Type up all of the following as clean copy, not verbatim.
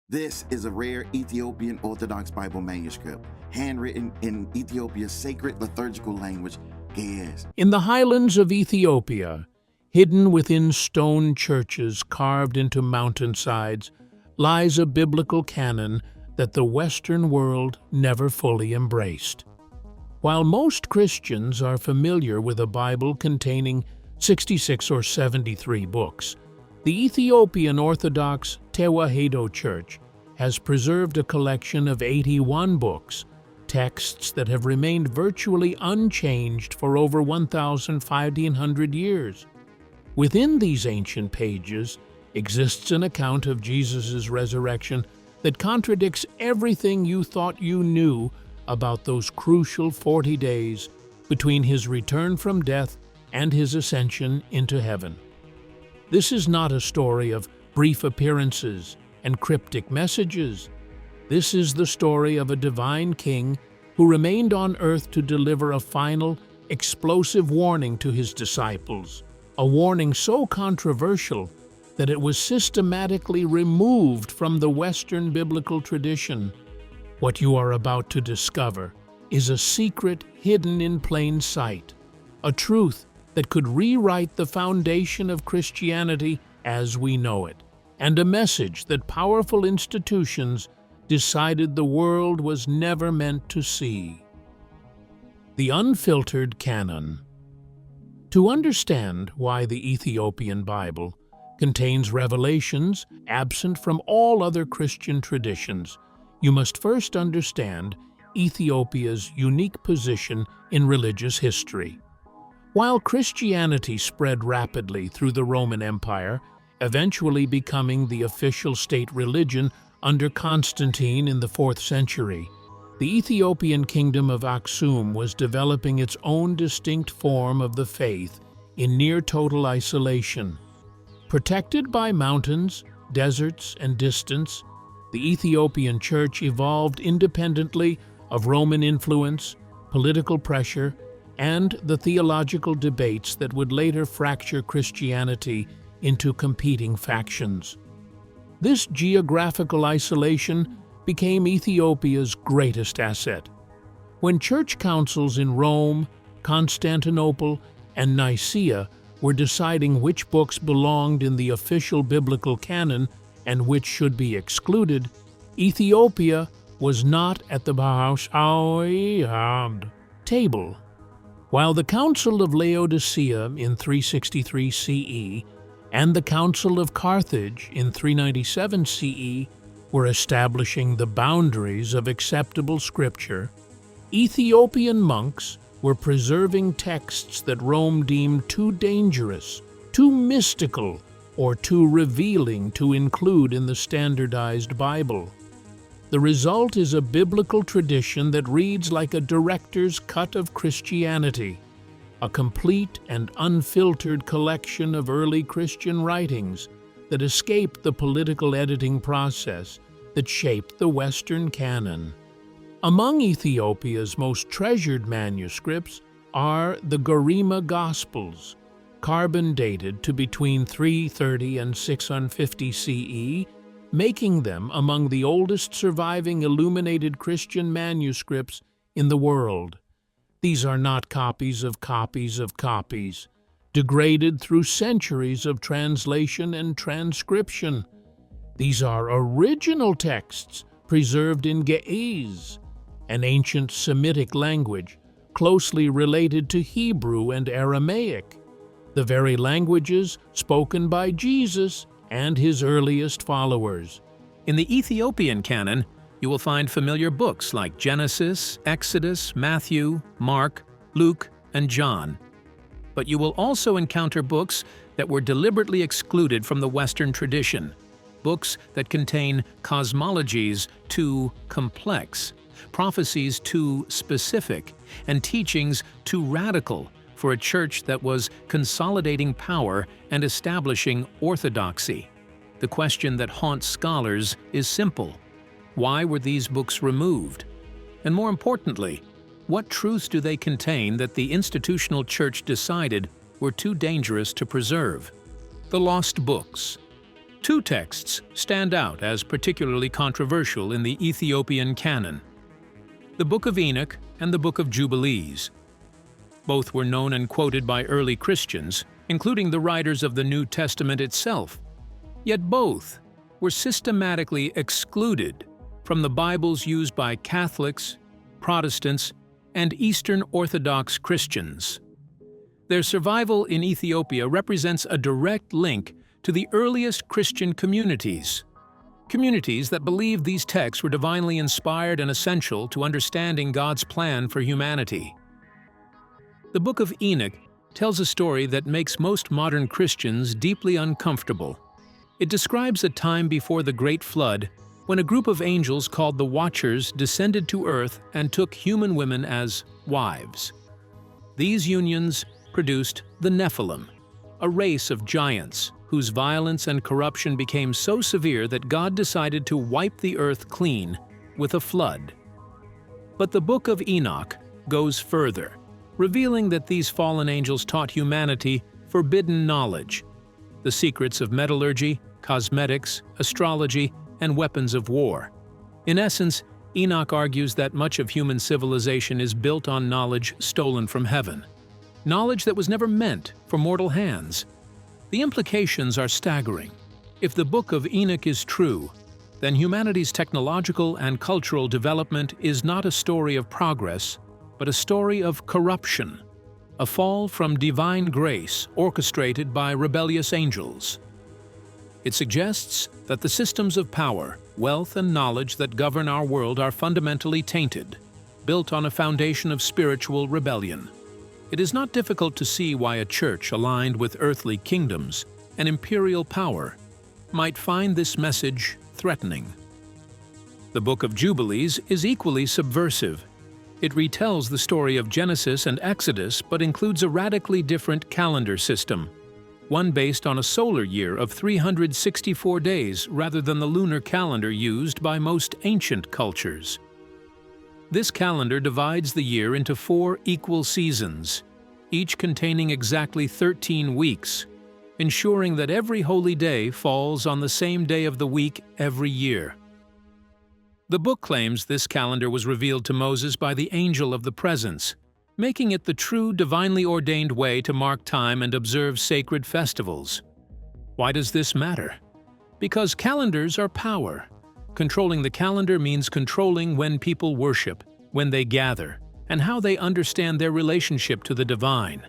This is a rare Ethiopian Orthodox Bible manuscript, handwritten in Ethiopia's sacred liturgical language, Ge'ez. In the highlands of Ethiopia, hidden within stone churches carved into mountainsides, lies a biblical canon that the Western world never fully embraced. While most Christians are familiar with a Bible containing 66 or 73 books, the Ethiopian Orthodox Tewahedo Church has preserved a collection of 81 books, texts that have remained virtually unchanged for over 1,500 years. Within these ancient pages exists an account of Jesus' resurrection that contradicts everything you thought you knew about those crucial 40 days between his return from death and his ascension into heaven. This is not a story of brief appearances and cryptic messages. This is the story of a divine king who remained on earth to deliver a final, explosive warning to his disciples, a warning so controversial that it was systematically removed from the Western biblical tradition. What you are about to discover is a secret hidden in plain sight, a truth that could rewrite the foundation of Christianity as we know it, and a message that powerful institutions decided the world was never meant to see. The unfiltered canon. To understand why the Ethiopian Bible contains revelations absent from all other Christian traditions, you must first understand Ethiopia's unique position in religious history. While Christianity spread rapidly through the Roman Empire, eventually becoming the official state religion under Constantine in the 4th century, the Ethiopian kingdom of Aksum was developing its own distinct form of the faith in near-total isolation. Protected by mountains, deserts, and distance, the Ethiopian Church evolved independently of Roman influence, political pressure, and the theological debates that would later fracture Christianity into competing factions. This geographical isolation became Ethiopia's greatest asset. When church councils in Rome, Constantinople, and Nicaea were deciding which books belonged in the official biblical canon and which should be excluded, Ethiopia was not at the table. While the Council of Laodicea in 363 CE and the Council of Carthage in 397 CE were establishing the boundaries of acceptable scripture, Ethiopian monks were preserving texts that Rome deemed too dangerous, too mystical, or too revealing to include in the standardized Bible. The result is a biblical tradition that reads like a director's cut of Christianity, a complete and unfiltered collection of early Christian writings that escaped the political editing process that shaped the Western canon. Among Ethiopia's most treasured manuscripts are the Garima Gospels, carbon dated to between 330 and 650 CE, making them among the oldest surviving illuminated Christian manuscripts in the world. These are not copies of copies of copies, degraded through centuries of translation and transcription. These are original texts preserved in Ge'ez, an ancient Semitic language closely related to Hebrew and Aramaic, the very languages spoken by Jesus and his earliest followers. In the Ethiopian canon, you will find familiar books like Genesis, Exodus, Matthew, Mark, Luke, and John. But you will also encounter books that were deliberately excluded from the Western tradition, books that contain cosmologies too complex, prophecies too specific, and teachings too radical for a church that was consolidating power and establishing orthodoxy. The question that haunts scholars is simple. Why were these books removed? And more importantly, what truths do they contain that the institutional church decided were too dangerous to preserve? The lost books. Two texts stand out as particularly controversial in the Ethiopian canon: the Book of Enoch and the Book of Jubilees. Both were known and quoted by early Christians, including the writers of the New Testament itself. Yet both were systematically excluded from the Bibles used by Catholics, Protestants, and Eastern Orthodox Christians. Their survival in Ethiopia represents a direct link to the earliest Christian communities that believed these texts were divinely inspired and essential to understanding God's plan for humanity. The Book of Enoch tells a story that makes most modern Christians deeply uncomfortable. It describes a time before the Great Flood when a group of angels called the Watchers descended to earth and took human women as wives. These unions produced the Nephilim, a race of giants whose violence and corruption became so severe that God decided to wipe the earth clean with a flood. But the Book of Enoch goes further, revealing that these fallen angels taught humanity forbidden knowledge, the secrets of metallurgy, cosmetics, astrology, and weapons of war. In essence, Enoch argues that much of human civilization is built on knowledge stolen from heaven, knowledge that was never meant for mortal hands. The implications are staggering. If the Book of Enoch is true, then humanity's technological and cultural development is not a story of progress, but a story of corruption, a fall from divine grace orchestrated by rebellious angels. It suggests that the systems of power, wealth, and knowledge that govern our world are fundamentally tainted, built on a foundation of spiritual rebellion. It is not difficult to see why a church aligned with earthly kingdoms and imperial power might find this message threatening. The Book of Jubilees is equally subversive. It retells the story of Genesis and Exodus but includes a radically different calendar system, one based on a solar year of 364 days rather than the lunar calendar used by most ancient cultures. This calendar divides the year into 4 equal seasons, each containing exactly 13 weeks, ensuring that every holy day falls on the same day of the week every year. The book claims this calendar was revealed to Moses by the Angel of the Presence, making it the true divinely ordained way to mark time and observe sacred festivals. Why does this matter? Because calendars are power. Controlling the calendar means controlling when people worship, when they gather, and how they understand their relationship to the divine.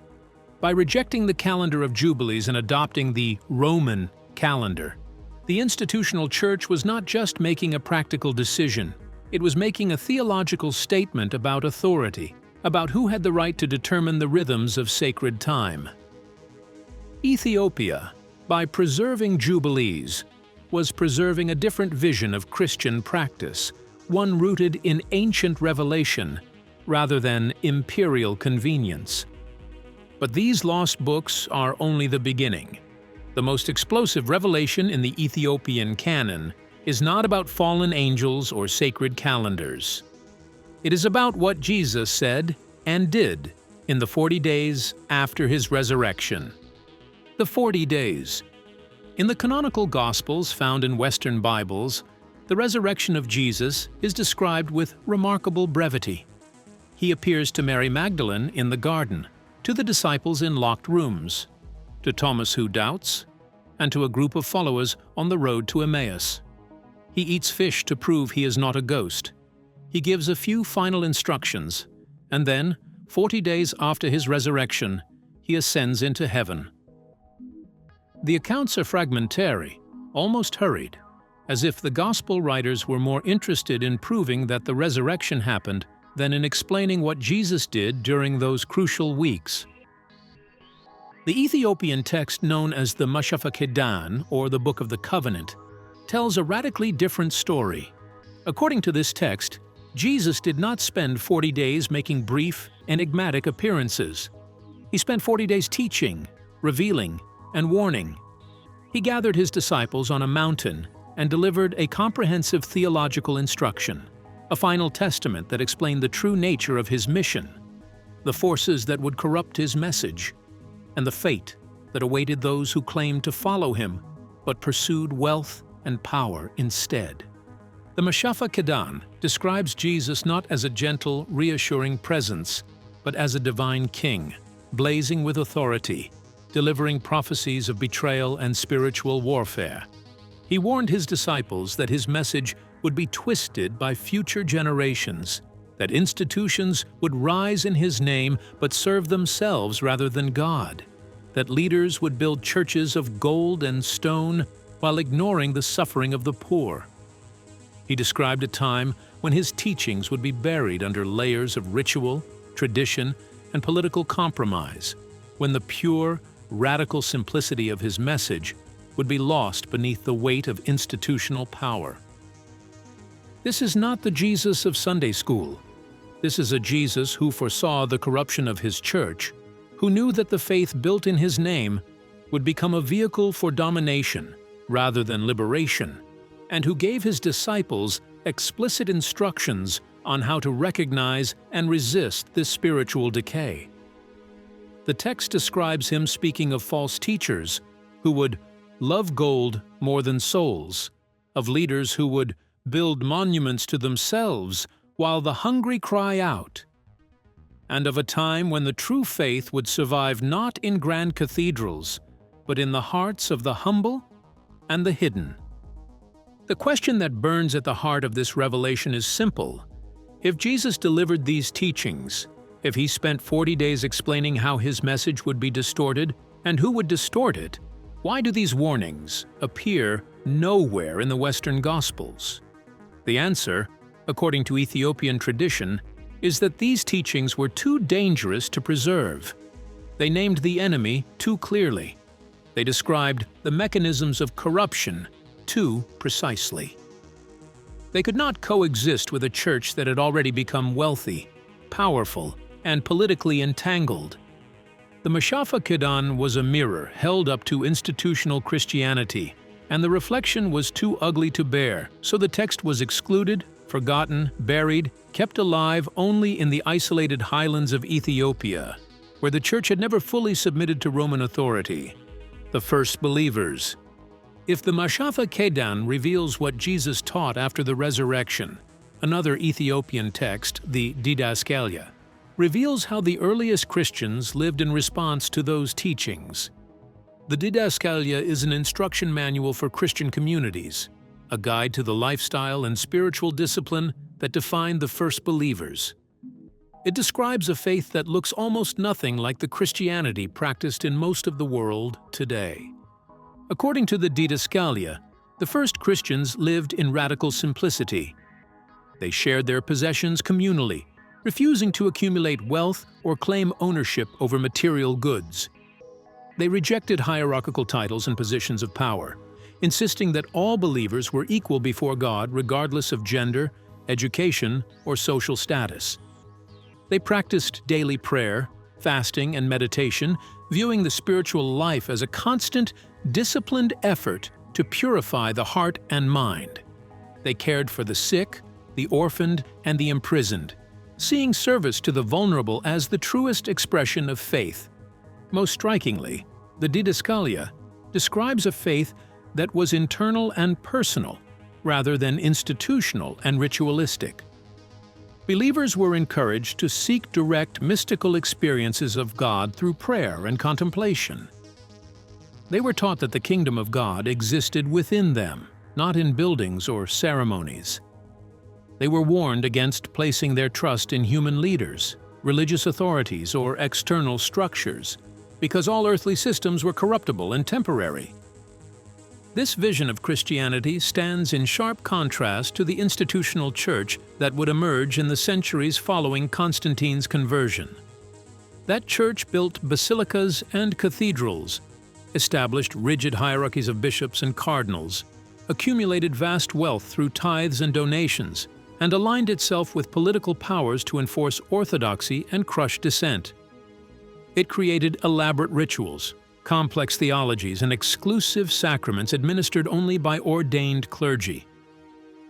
By rejecting the calendar of Jubilees and adopting the Roman calendar, the institutional church was not just making a practical decision, it was making a theological statement about authority, about who had the right to determine the rhythms of sacred time. Ethiopia, by preserving Jubilees, was preserving a different vision of Christian practice, one rooted in ancient revelation rather than imperial convenience. But these lost books are only the beginning. The most explosive revelation in the Ethiopian canon is not about fallen angels or sacred calendars. It is about what Jesus said and did in the 40 days after his resurrection. The 40 days. In the canonical Gospels found in Western Bibles, the resurrection of Jesus is described with remarkable brevity. He appears to Mary Magdalene in the garden, to the disciples in locked rooms, to Thomas who doubts, and to a group of followers on the road to Emmaus. He eats fish to prove he is not a ghost. He gives a few final instructions, and then, 40 days after his resurrection, he ascends into heaven. The accounts are fragmentary, almost hurried, as if the Gospel writers were more interested in proving that the resurrection happened than in explaining what Jesus did during those crucial weeks. The Ethiopian text known as the Mashafakedan, or the Book of the Covenant, tells a radically different story. According to this text, Jesus did not spend 40 days making brief, enigmatic appearances. He spent 40 days teaching, revealing, and warning. He gathered his disciples on a mountain and delivered a comprehensive theological instruction, a final testament that explained the true nature of his mission, the forces that would corrupt his message, and the fate that awaited those who claimed to follow him but pursued wealth and power instead. The Mashafa Kedan describes Jesus not as a gentle, reassuring presence, but as a divine king, blazing with authority, delivering prophecies of betrayal and spiritual warfare. He warned his disciples that his message would be twisted by future generations, that institutions would rise in his name but serve themselves rather than God, that leaders would build churches of gold and stone while ignoring the suffering of the poor. He described a time when his teachings would be buried under layers of ritual, tradition, and political compromise, when the pure, radical simplicity of his message would be lost beneath the weight of institutional power. This is not the Jesus of Sunday school. This is a Jesus who foresaw the corruption of his church, who knew that the faith built in his name would become a vehicle for domination rather than liberation, and who gave his disciples explicit instructions on how to recognize and resist this spiritual decay. The text describes him speaking of false teachers who would love gold more than souls, of leaders who would build monuments to themselves while the hungry cry out, and of a time when the true faith would survive not in grand cathedrals, but in the hearts of the humble and the hidden. The question that burns at the heart of this revelation is simple. If Jesus delivered these teachings, if he spent 40 days explaining how his message would be distorted and who would distort it, why do these warnings appear nowhere in the Western Gospels? The answer, according to Ethiopian tradition, is that these teachings were too dangerous to preserve. They named the enemy too clearly. They described the mechanisms of corruption too precisely. They could not coexist with a church that had already become wealthy, powerful, and politically entangled. The Mashafa Kedan was a mirror held up to institutional Christianity, and the reflection was too ugly to bear, so the text was excluded, forgotten, buried, kept alive only in the isolated highlands of Ethiopia, where the church had never fully submitted to Roman authority. The first believers. If the Mashafa Kedan reveals what Jesus taught after the resurrection, another Ethiopian text, the Didaskalia, reveals how the earliest Christians lived in response to those teachings. The Didaskalia is an instruction manual for Christian communities, a guide to the lifestyle and spiritual discipline that defined the first believers. It describes a faith that looks almost nothing like the Christianity practiced in most of the world today. According to the Didaskalia, the first Christians lived in radical simplicity. They shared their possessions communally, refusing to accumulate wealth or claim ownership over material goods. They rejected hierarchical titles and positions of power, insisting that all believers were equal before God regardless of gender, education, or social status. They practiced daily prayer, fasting, and meditation, viewing the spiritual life as a constant, disciplined effort to purify the heart and mind. They cared for the sick, the orphaned, and the imprisoned, seeing service to the vulnerable as the truest expression of faith. Most strikingly, the Didaskalia describes a faith that was internal and personal, rather than institutional and ritualistic. Believers were encouraged to seek direct mystical experiences of God through prayer and contemplation. They were taught that the kingdom of God existed within them, not in buildings or ceremonies. They were warned against placing their trust in human leaders, religious authorities, or external structures, because all earthly systems were corruptible and temporary. This vision of Christianity stands in sharp contrast to the institutional church that would emerge in the centuries following Constantine's conversion. That church built basilicas and cathedrals, established rigid hierarchies of bishops and cardinals, accumulated vast wealth through tithes and donations, and aligned itself with political powers to enforce orthodoxy and crush dissent. It created elaborate rituals, complex theologies, and exclusive sacraments administered only by ordained clergy.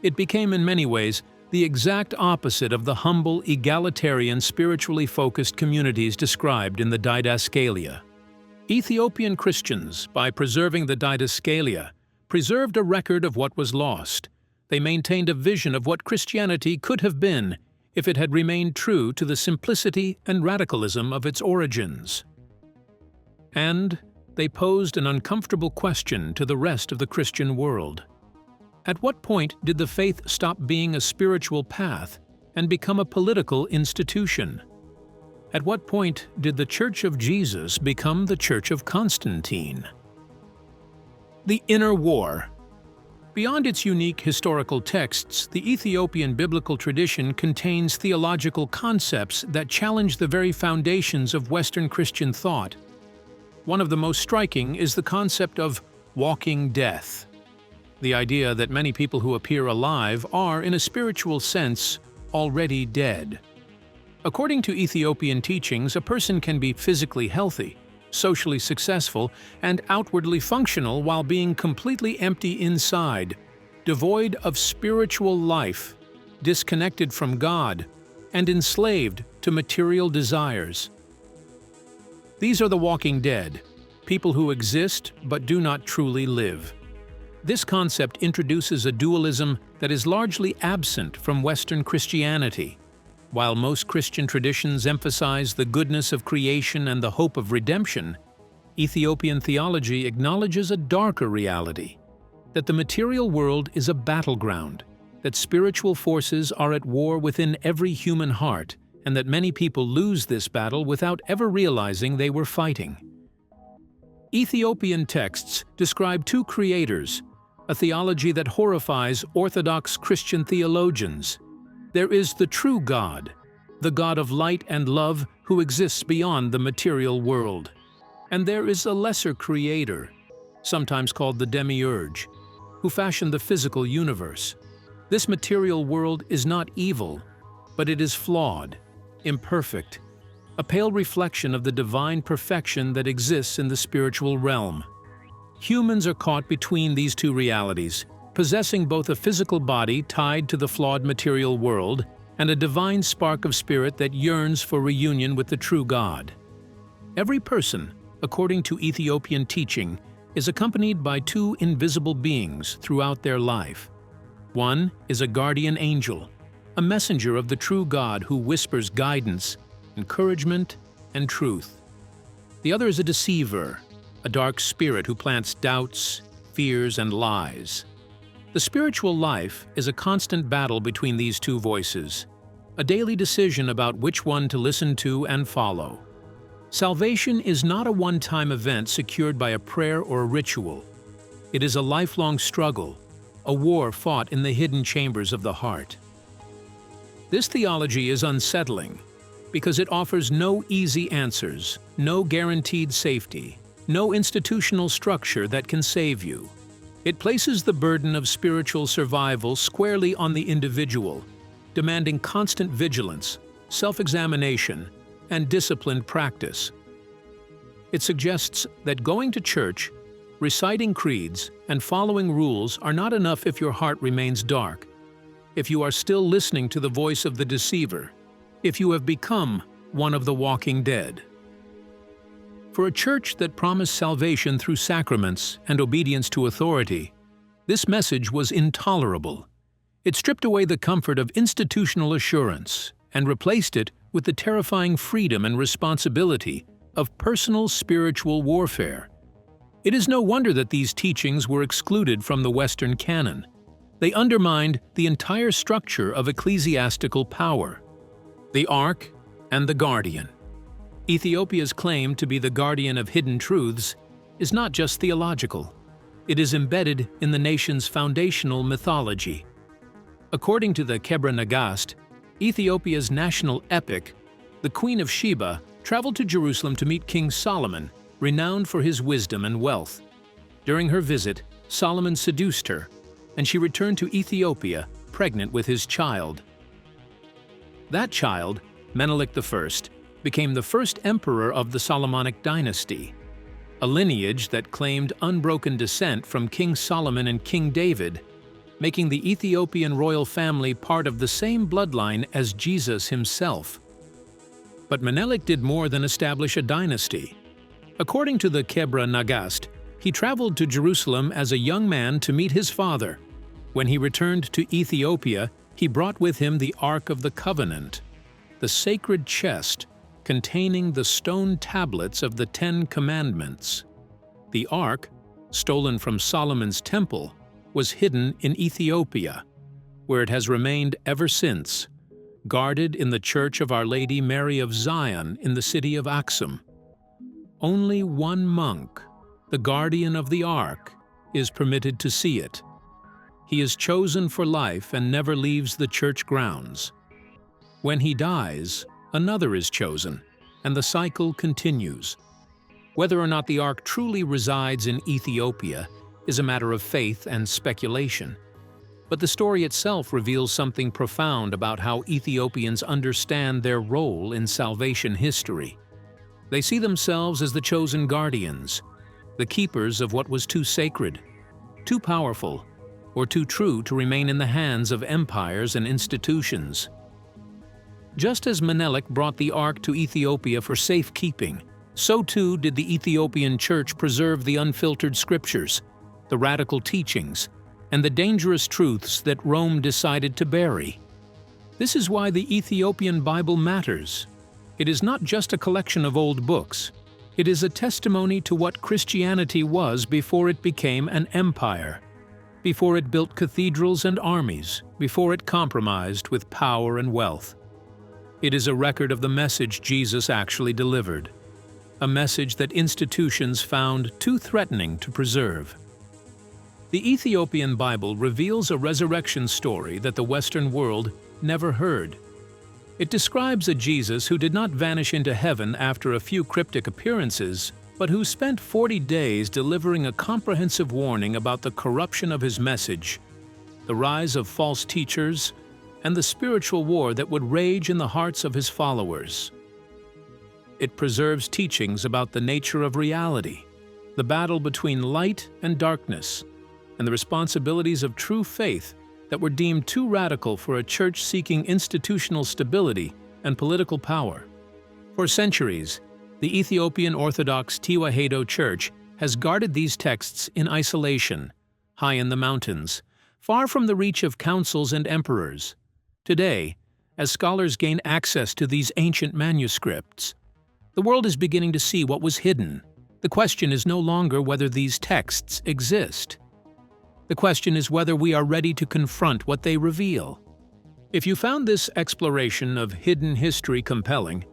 It became in many ways the exact opposite of the humble, egalitarian, spiritually focused communities described in the Didaskalia. Ethiopian Christians, by preserving the Didaskalia, preserved a record of what was lost. They maintained a vision of what Christianity could have been if it had remained true to the simplicity and radicalism of its origins. And they posed an uncomfortable question to the rest of the Christian world. At what point did the faith stop being a spiritual path and become a political institution? At what point did the Church of Jesus become the Church of Constantine? The Inner War. Beyond its unique historical texts, the Ethiopian biblical tradition contains theological concepts that challenge the very foundations of Western Christian thought. One of the most striking is the concept of walking death. The idea that many people who appear alive are, in a spiritual sense, already dead. According to Ethiopian teachings, a person can be physically healthy, socially successful, and outwardly functional while being completely empty inside, devoid of spiritual life, disconnected from God, and enslaved to material desires. These are the walking dead, people who exist but do not truly live. This concept introduces a dualism that is largely absent from Western Christianity. While most Christian traditions emphasize the goodness of creation and the hope of redemption, Ethiopian theology acknowledges a darker reality, that the material world is a battleground, that spiritual forces are at war within every human heart, and that many people lose this battle without ever realizing they were fighting. Ethiopian texts describe two creators, a theology that horrifies Orthodox Christian theologians. There is the true God, the God of light and love who exists beyond the material world. And there is a lesser creator, sometimes called the demiurge, who fashioned the physical universe. This material world is not evil, but it is flawed, imperfect, a pale reflection of the divine perfection that exists in the spiritual realm. Humans are caught between these two realities, possessing both a physical body tied to the flawed material world and a divine spark of spirit that yearns for reunion with the true God. Every person, according to Ethiopian teaching, is accompanied by two invisible beings throughout their life. One is a guardian angel, a messenger of the true God who whispers guidance, encouragement, and truth. The other is a deceiver, a dark spirit who plants doubts, fears, and lies. The spiritual life is a constant battle between these two voices, a daily decision about which one to listen to and follow. Salvation is not a one-time event secured by a prayer or a ritual. It is a lifelong struggle, a war fought in the hidden chambers of the heart. This theology is unsettling because it offers no easy answers, no guaranteed safety, no institutional structure that can save you. It places the burden of spiritual survival squarely on the individual, demanding constant vigilance, self-examination, and disciplined practice. It suggests that going to church, reciting creeds, and following rules are not enough if your heart remains dark, if you are still listening to the voice of the deceiver, if you have become one of the walking dead. For a church that promised salvation through sacraments and obedience to authority, this message was intolerable. It stripped away the comfort of institutional assurance and replaced it with the terrifying freedom and responsibility of personal spiritual warfare. It is no wonder that these teachings were excluded from the Western canon. They undermined the entire structure of ecclesiastical power. The Ark and the Guardian. Ethiopia's claim to be the guardian of hidden truths is not just theological. It is embedded in the nation's foundational mythology. According to the Kebra Nagast, Ethiopia's national epic, the Queen of Sheba traveled to Jerusalem to meet King Solomon, renowned for his wisdom and wealth. During her visit, Solomon seduced her, and she returned to Ethiopia pregnant with his child. That child, Menelik I, became the first emperor of the Solomonic dynasty, a lineage that claimed unbroken descent from King Solomon and King David, making the Ethiopian royal family part of the same bloodline as Jesus himself. But Menelik did more than establish a dynasty. According to the Kebra Nagast, He traveled to Jerusalem as a young man to meet his father. When he returned to Ethiopia, he brought with him the Ark of the Covenant, the sacred chest containing the stone tablets of the 10 Commandments. The Ark, stolen from Solomon's temple, was hidden in Ethiopia, where it has remained ever since, guarded in the Church of Our Lady Mary of Zion in the city of Aksum. Only one monk, the guardian of the Ark, is permitted to see it. He is chosen for life and never leaves the church grounds. When he dies, another is chosen, and the cycle continues. Whether or not the Ark truly resides in Ethiopia is a matter of faith and speculation. But the story itself reveals something profound about how Ethiopians understand their role in salvation history. They see themselves as the chosen guardians, the keepers of what was too sacred, too powerful, or too true to remain in the hands of empires and institutions. Just as Menelik brought the Ark to Ethiopia for safekeeping, so too did the Ethiopian Church preserve the unfiltered scriptures, the radical teachings, and the dangerous truths that Rome decided to bury. This is why the Ethiopian Bible matters. It is not just a collection of old books. It is a testimony to what Christianity was before it became an empire, before it built cathedrals and armies, before it compromised with power and wealth. It is a record of the message Jesus actually delivered, a message that institutions found too threatening to preserve. The Ethiopian Bible reveals a resurrection story that the Western world never heard. It describes a Jesus who did not vanish into heaven after a few cryptic appearances, but who spent 40 days delivering a comprehensive warning about the corruption of his message, the rise of false teachers, and the spiritual war that would rage in the hearts of his followers. It preserves teachings about the nature of reality, the battle between light and darkness, and the responsibilities of true faith that were deemed too radical for a church seeking institutional stability and political power. For centuries, the Ethiopian Orthodox Tewahedo Church has guarded these texts in isolation, high in the mountains, far from the reach of councils and emperors. Today, as scholars gain access to these ancient manuscripts, the world is beginning to see what was hidden. The question is no longer whether these texts exist. The question is whether we are ready to confront what they reveal. If you found this exploration of hidden history compelling,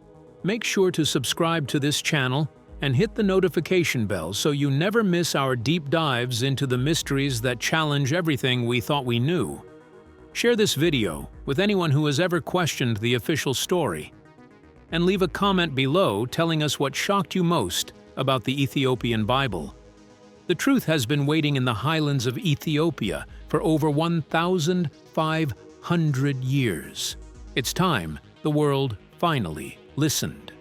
make sure to subscribe to this channel and hit the notification bell so you never miss our deep dives into the mysteries that challenge everything we thought we knew. Share this video with anyone who has ever questioned the official story, and leave a comment below telling us what shocked you most about the Ethiopian Bible. The truth has been waiting in the highlands of Ethiopia for over 1,500 years. It's time the world finally listened.